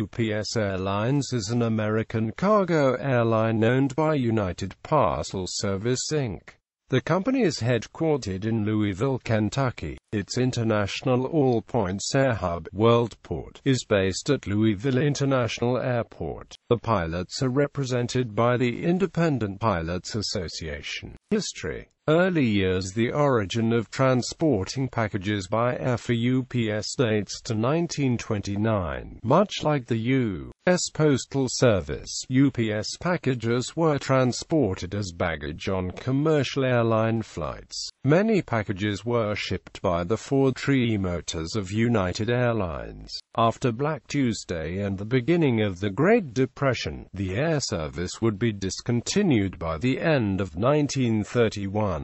UPS Airlines is an American cargo airline owned by United Parcel Service Inc. The company is headquartered in Louisville, Kentucky. Its international all-points air hub, Worldport, is based at Louisville International Airport. The pilots are represented by the Independent Pilots Association. History. Early years. The origin of transporting packages by air for UPS dates to 1929. Much like the U.S. Postal Service, UPS packages were transported as baggage on commercial airline flights. Many packages were shipped by the Ford Tree motors of United Airlines. After Black Tuesday and the beginning of the Great Depression, the air service would be discontinued by the end of 1931.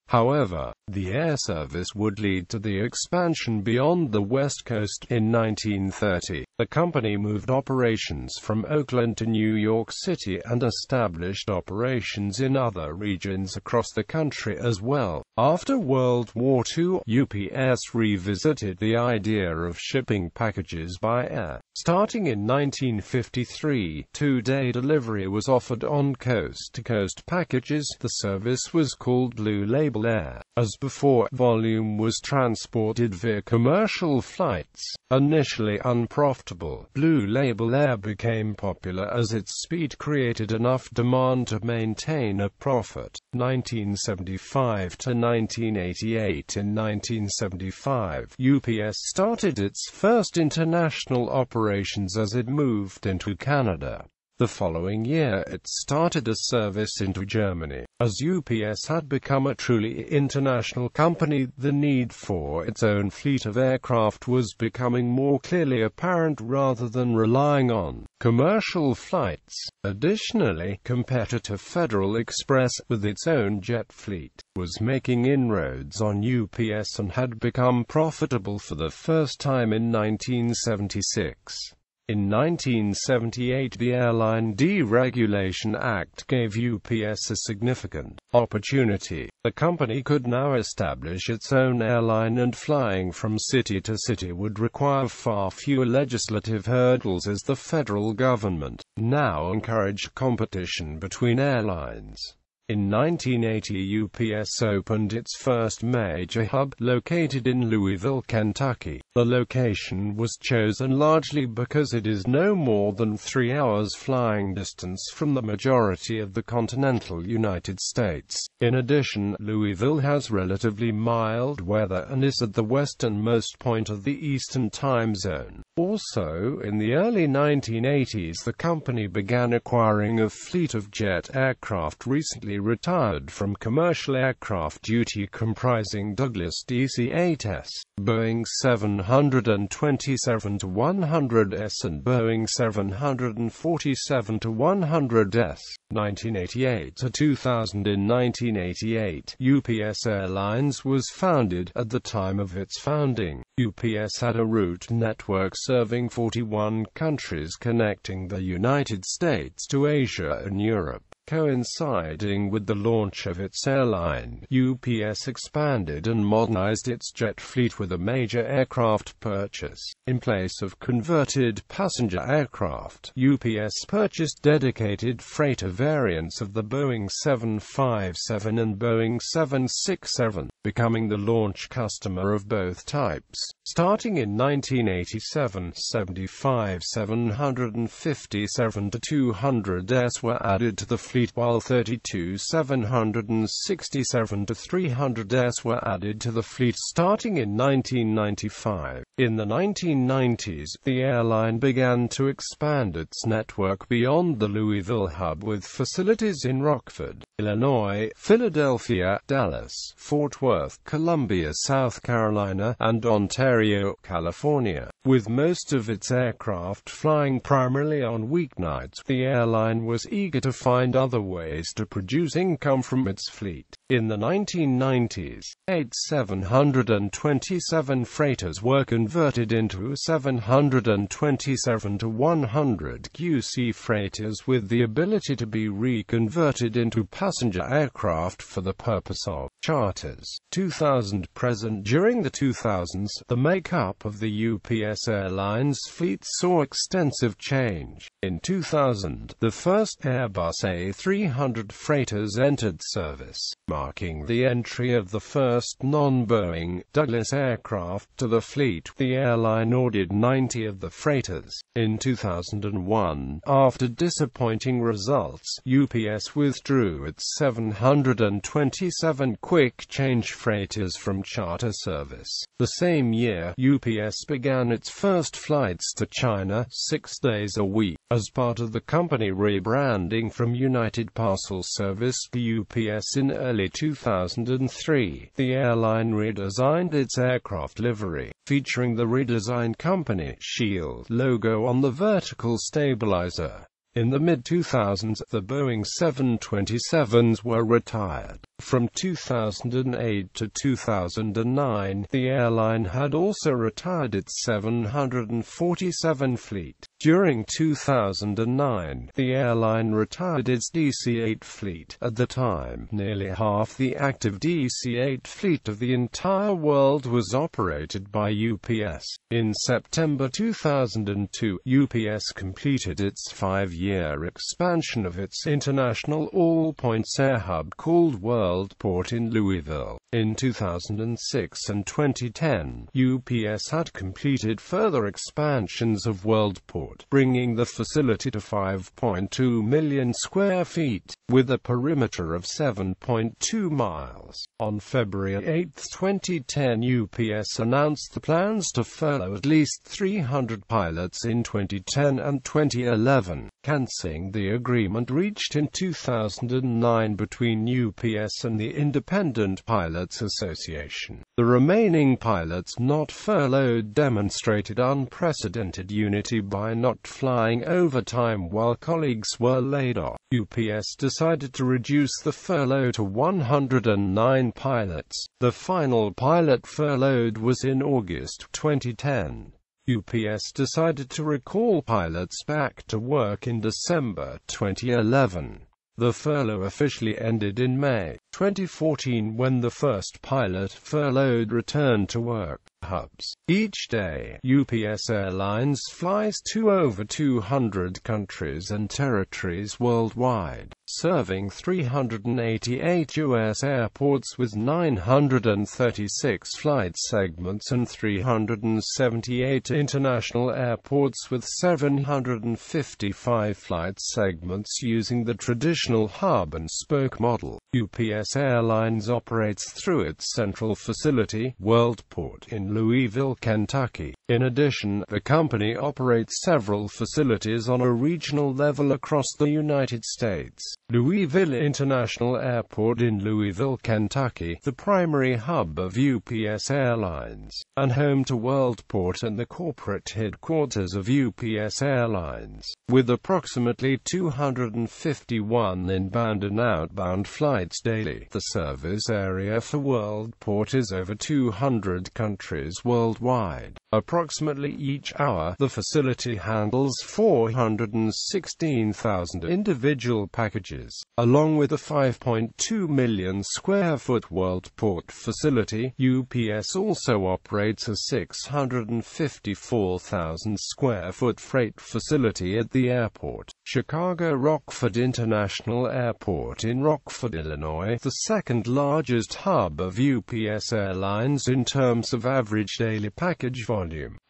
However, the air service would lead to the expansion beyond the West Coast. In 1930, the company moved operations from Oakland to New York City and established operations in other regions across the country as well. After World War II, UPS revisited the idea of shipping packages by air. Starting in 1953, two-day delivery was offered on coast-to-coast packages. The service was called Blue Label Air. As before, volume was transported via commercial flights. Initially unprofitable, Blue Label Air became popular as its speed created enough demand to maintain a profit. 1975 to 1988. In 1975, UPS started its first international operations as it moved into Canada. The following year it started a service into Germany. As UPS had become a truly international company, the need for its own fleet of aircraft was becoming more clearly apparent rather than relying on commercial flights. Additionally, competitor Federal Express, with its own jet fleet, was making inroads on UPS and had become profitable for the first time in 1976. In 1978, the Airline Deregulation Act gave UPS a significant opportunity. The company could now establish its own airline, and flying from city to city would require far fewer legislative hurdles as the federal government now encouraged competition between airlines. In 1980, UPS opened its first major hub, located in Louisville, Kentucky. The location was chosen largely because it is no more than 3 hours flying distance from the majority of the continental United States. In addition, Louisville has relatively mild weather and is at the westernmost point of the Eastern Time Zone. Also, in the early 1980s, the company began acquiring a fleet of jet aircraft recently retired from commercial aircraft duty, comprising Douglas DC-8s, Boeing 727-100s and Boeing 747-100s. 1988 to 2000. In 1988, UPS Airlines was founded. At the time of its founding, UPS had a route network serving 41 countries connecting the United States to Asia and Europe. Coinciding with the launch of its airline, UPS expanded and modernized its jet fleet with a major aircraft purchase. In place of converted passenger aircraft, UPS purchased dedicated freighter variants of the Boeing 757 and Boeing 767, becoming the launch customer of both types. Starting in 1987, 75 757-200s were added to the fleet, while 32 767-300s were added to the fleet starting in 1995. In the 1990s, the airline began to expand its network beyond the Louisville hub with facilities in Rockford, Illinois, Philadelphia, Dallas, Fort Worth, Columbia, South Carolina, and Ontario, California. With most of its aircraft flying primarily on weeknights, the airline was eager to find other ways to produce income from its fleet. In the 1990s, 8 727 freighters were converted converted into 727 to 100 QC freighters with the ability to be reconverted into passenger aircraft for the purpose of charters. 2000 present. During the 2000s, the makeup of the UPS Airlines fleet saw extensive change. In 2000, the first Airbus A300 freighters entered service, marking the entry of the first non-Boeing, Douglas aircraft to the fleet. The airline ordered 90 of the freighters. In 2001, after disappointing results, UPS withdrew its 727 quick-change freighters from charter service. The same year, UPS began its first flights to China, 6 days a week. As part of the company rebranding from United Parcel Service to UPS in early 2003, the airline redesigned its aircraft livery, featuring the redesigned company shield logo on the vertical stabilizer. In the mid-2000s, the Boeing 727s were retired. From 2008 to 2009, the airline had also retired its 747 fleet. During 2009, the airline retired its DC-8 fleet. At the time, nearly half the active DC-8 fleet of the entire world was operated by UPS. In September 2002, UPS completed its 5-year expansion of its international all-points air hub called Worldport in Louisville. In 2006 and 2010, UPS had completed further expansions of Worldport, bringing the facility to 5.2 million square feet, with a perimeter of 7.2 miles. On February 8, 2010, UPS announced the plans to furlough at least 300 pilots in 2010 and 2011, cancelling the agreement reached in 2009 between UPS and the Independent Pilots Association. The remaining pilots not furloughed demonstrated unprecedented unity by not flying overtime while colleagues were laid off. UPS decided to reduce the furlough to 109 pilots. The final pilot furloughed was in August 2010. UPS decided to recall pilots back to work in December 2011. The furlough officially ended in May 2014 when the first pilot furloughed returned to work. Hubs. Each day, UPS Airlines flies to over 200 countries and territories worldwide, serving 388 U.S. airports with 936 flight segments and 378 international airports with 755 flight segments using the traditional hub-and-spoke model. UPS Airlines operates through its central facility, Worldport, in Louisville, Kentucky. In addition, the company operates several facilities on a regional level across the United States. Louisville International Airport in Louisville, Kentucky, the primary hub of UPS Airlines, and home to Worldport and the corporate headquarters of UPS Airlines. With approximately 251 inbound and outbound flights daily, the service area for Worldport is over 200 countries worldwide. Approximately each hour, the facility handles 416,000 individual packages. Along with the 5.2 million square foot Worldport facility, UPS also operates a 654,000 square foot freight facility at the airport. Chicago Rockford International Airport in Rockford, Illinois, the second largest hub of UPS Airlines in terms of average daily package volume.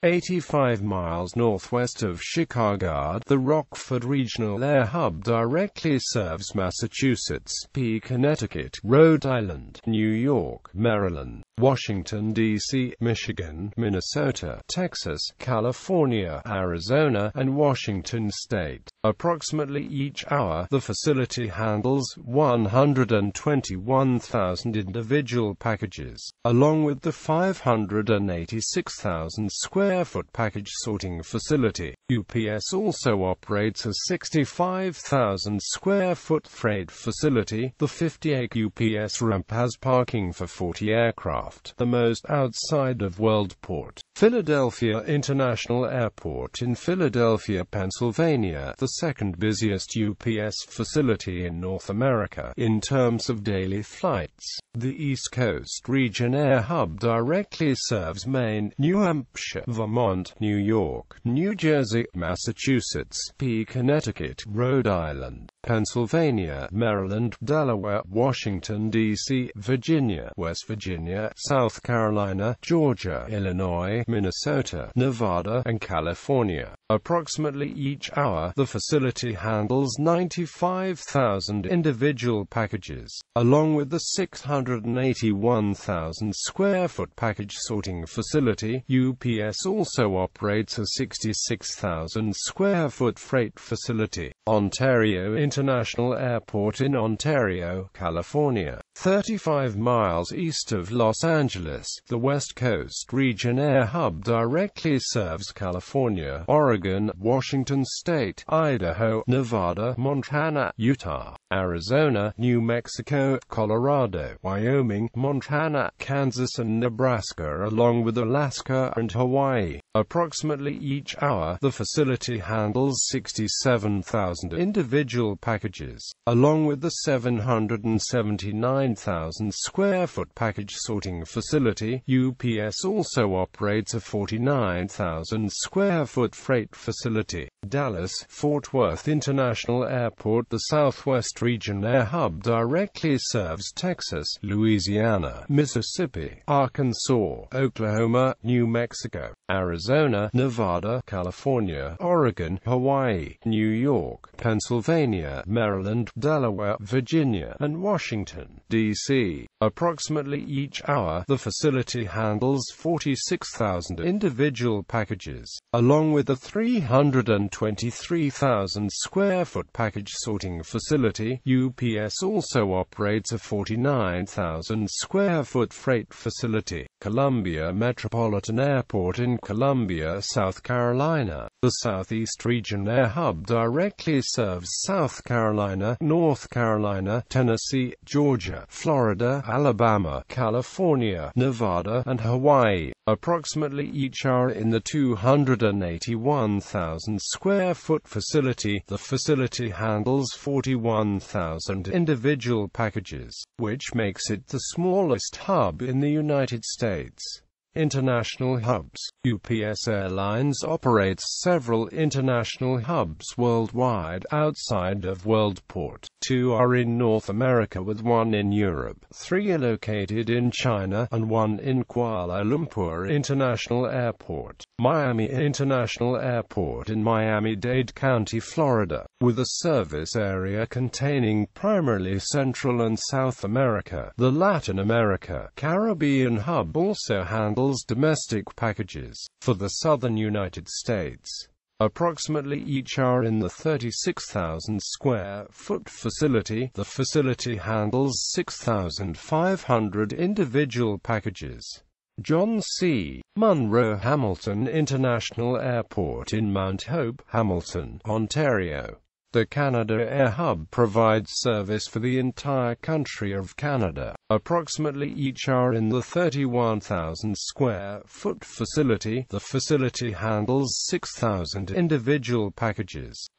85 miles northwest of Chicago, the Rockford Regional Air Hub directly serves Massachusetts, Connecticut, Rhode Island, New York, Maryland, Washington, D.C., Michigan, Minnesota, Texas, California, Arizona, and Washington State. Approximately each hour, the facility handles 121,000 individual packages, along with the 586,000 square foot package sorting facility. UPS also operates a 65,000 square foot freight facility. The 50-acre UPS ramp has parking for 40 aircraft. aircraft, the most outside of Worldport. Philadelphia International Airport in Philadelphia, Pennsylvania, the second busiest UPS facility in North America in terms of daily flights. The East Coast Region Air Hub directly serves Maine, New Hampshire, Vermont, New York, New Jersey, Massachusetts, Connecticut, Rhode Island, Pennsylvania, Maryland, Delaware, Washington, D.C., Virginia, West Virginia, South Carolina, Georgia, Illinois, Minnesota, Nevada, and California. Approximately each hour, the facility handles 95,000 individual packages, along with the 681,000 square foot package sorting facility. UPS also operates a 66,000 square foot freight facility. Ontario International Airport in Ontario, California, 35 miles east of Los Angeles. The West Coast Region Air Hub directly serves California, Oregon, Washington State, Idaho, Nevada, Montana, Utah, Arizona, New Mexico, Colorado, Wyoming, Montana, Kansas and Nebraska, along with Alaska and Hawaii. Approximately each hour, the facility handles 67,000 individual packages, along with the 779,000 square foot package sorting facility. UPS also operates a 49,000 square foot freight facility. Dallas-Fort Worth International Airport. The Southwest Region Air Hub directly serves Texas, Louisiana, Mississippi, Arkansas, Oklahoma, New Mexico, Arizona, Nevada, California, Oregon, Hawaii, New York, Pennsylvania, Maryland, Delaware, Virginia, and Washington, D.C. Approximately each hour, the facility handles 46,000 individual packages, along with the 323,000 square foot package sorting facility. UPS also operates a 49,000 square foot freight facility. Columbia Metropolitan Airport in Columbia, South Carolina. The Southeast Region Air Hub directly serves South Carolina, North Carolina, Tennessee, Georgia, Florida, Alabama, California, Nevada, and Hawaii. Approximately each hour in the 281,000 square foot facility, the facility handles 41,000 individual packages, which makes it the smallest hub in the United States. International hubs. UPS Airlines operates several international hubs worldwide outside of Worldport. 2 are in North America with 1 in Europe, 3 are located in China, and 1 in Kuala Lumpur International Airport. Miami International Airport in Miami-Dade County, Florida, with a service area containing primarily Central and South America. The Latin America Caribbean hub also handles domestic packages for the southern United States. Approximately each hour in the 36,000 square foot facility, the facility handles 6,500 individual packages. John C. Munro Hamilton International Airport in Mount Hope, Hamilton, Ontario. The Canada Air Hub provides service for the entire country of Canada. Approximately each hour in the 31,000 square foot facility, the facility handles 6,000 individual packages.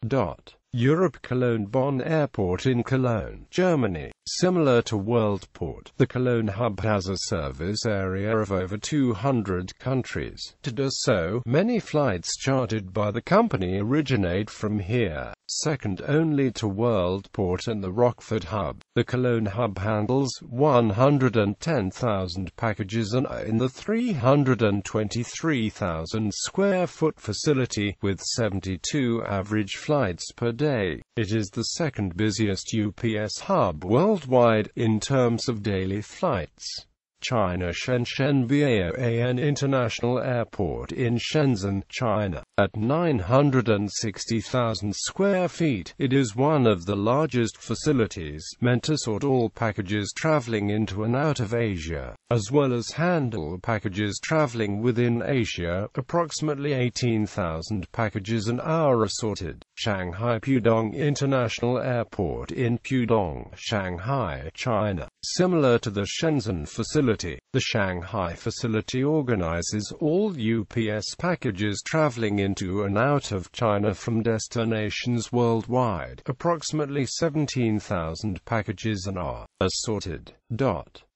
Europe Cologne Bonn Airport in Cologne, Germany. Similar to Worldport, the Cologne hub has a service area of over 200 countries. To do so, many flights chartered by the company originate from here, second only to Worldport and the Rockford hub. The Cologne hub handles 110,000 packages and in the 323,000 square foot facility, with 72 average flights per day. It is the second busiest UPS hub worldwide in terms of daily flights. China Shenzhen Baoan International Airport in Shenzhen, China. At 960,000 square feet, it is one of the largest facilities, meant to sort all packages traveling into and out of Asia, as well as handle packages traveling within Asia. Approximately 18,000 packages an hour are sorted. Shanghai Pudong International Airport in Pudong, Shanghai, China. Similar to the Shenzhen facility, facility. The Shanghai facility organizes all UPS packages traveling into and out of China from destinations worldwide. Approximately 17,000 packages are assorted.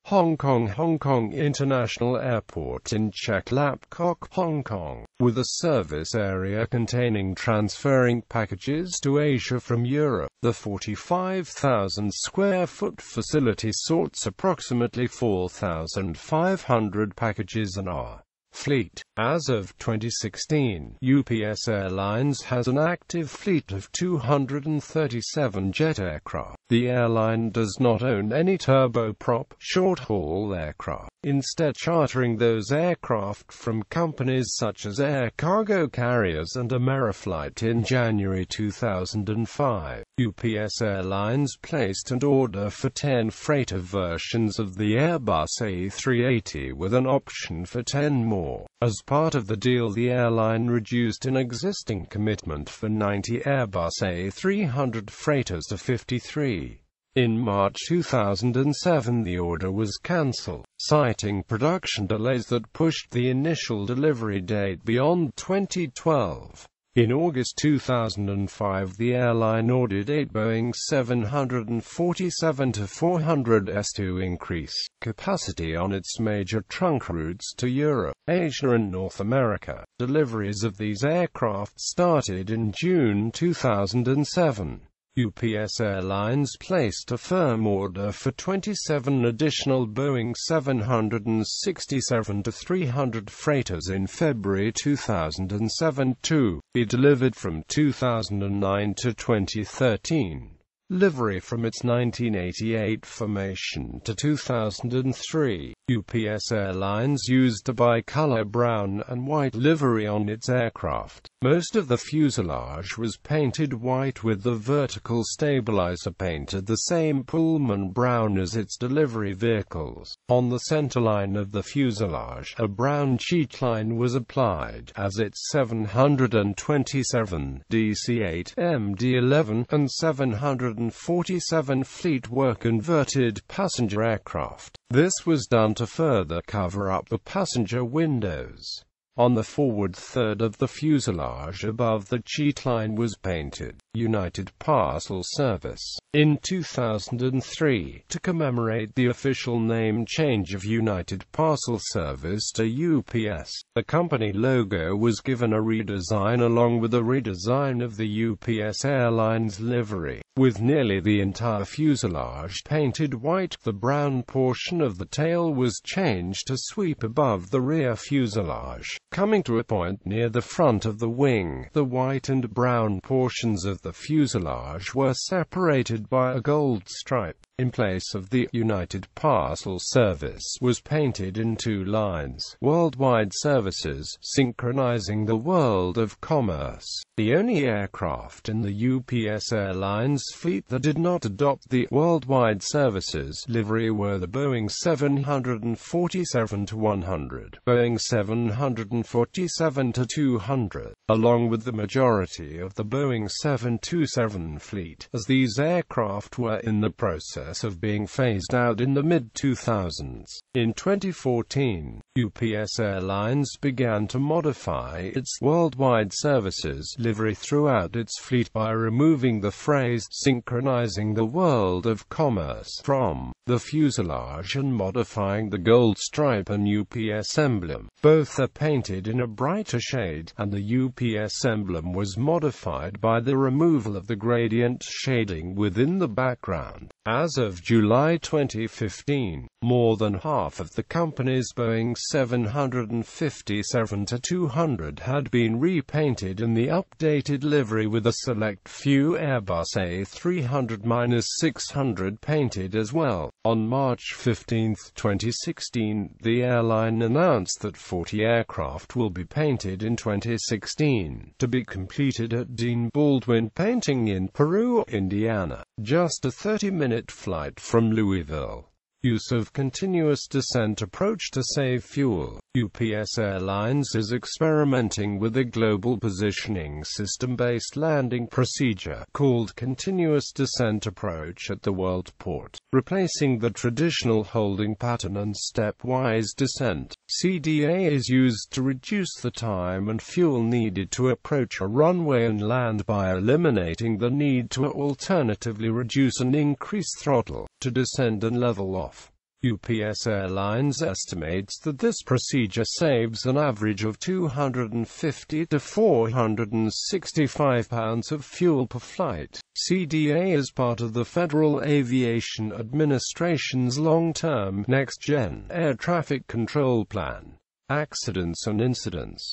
Hong Kong International Airport in Cheklapkok, Hong Kong, with a service area containing transferring packages to Asia from Europe. The 45,000 square foot facility sorts approximately 4,500 packages and are fleet. As of 2016, UPS Airlines has an active fleet of 237 jet aircraft. The airline does not own any turboprop, short-haul aircraft, instead chartering those aircraft from companies such as Air Cargo Carriers and Ameriflight. In January 2005, UPS Airlines placed an order for 10 freighter versions of the Airbus A380 with an option for 10 more. As part of the deal, the airline reduced an existing commitment for 90 Airbus A300 freighters to 53. In March 2007, the order was cancelled, citing production delays that pushed the initial delivery date beyond 2012. In August 2005, the airline ordered 8 Boeing 747-400s to increase capacity on its major trunk routes to Europe, Asia and North America. Deliveries of these aircraft started in June 2007. UPS Airlines placed a firm order for 27 additional Boeing 767-300 freighters in February 2007 to be delivered from 2009 to 2013. Livery from its 1988 formation to 2003. UPS Airlines used a bicolor brown and white livery on its aircraft. Most of the fuselage was painted white with the vertical stabilizer painted the same Pullman brown as its delivery vehicles. On the centerline of the fuselage, a brown cheat line was applied, as its 727, DC-8, MD-11, and 747 fleet were converted passenger aircraft. This was done to further cover up the passenger windows. On the forward third of the fuselage above the cheat line was painted United Parcel Service. In 2003, to commemorate the official name change of United Parcel Service to UPS, the company logo was given a redesign along with a redesign of the UPS Airlines livery, with nearly the entire fuselage painted white. The brown portion of the tail was changed to sweep above the rear fuselage, coming to a point near the front of the wing. The white and brown portions of the fuselage were separated by a gold stripe. In place of the United Parcel Service was painted in 2 lines, Worldwide Services, synchronizing the world of commerce. The only aircraft in the UPS Airlines fleet that did not adopt the Worldwide Services livery were the Boeing 747-100, Boeing 747-200, along with the majority of the Boeing 727 fleet, as these aircraft were in the process of being phased out in the mid-2000s. In 2014, UPS Airlines began to modify its Worldwide Services livery throughout its fleet by removing the phrase synchronizing the world of commerce from the fuselage and modifying the gold stripe and UPS emblem. Both are painted in a brighter shade, and the UPS emblem was modified by the removal of the gradient shading within the background. As of July 2015, more than half of the company's Boeing 757-200 had been repainted in the updated livery, with a select few Airbus A300-600 painted as well. On March 15, 2016, the airline announced that 40 aircraft will be painted in 2016, to be completed at Dean Baldwin Painting in Peru, Indiana, just a 30-minute flight from Louisville. Use of continuous descent approach to save fuel. UPS Airlines is experimenting with a global positioning system-based landing procedure called Continuous Descent Approach at the Worldport, replacing the traditional holding pattern and stepwise descent. CDA is used to reduce the time and fuel needed to approach a runway and land by eliminating the need to alternatively reduce and increase throttle to descend and level off. UPS Airlines estimates that this procedure saves an average of 250 to 465 pounds of fuel per flight. CDA is part of the Federal Aviation Administration's long-term, next-gen air traffic control plan. Accidents and incidents.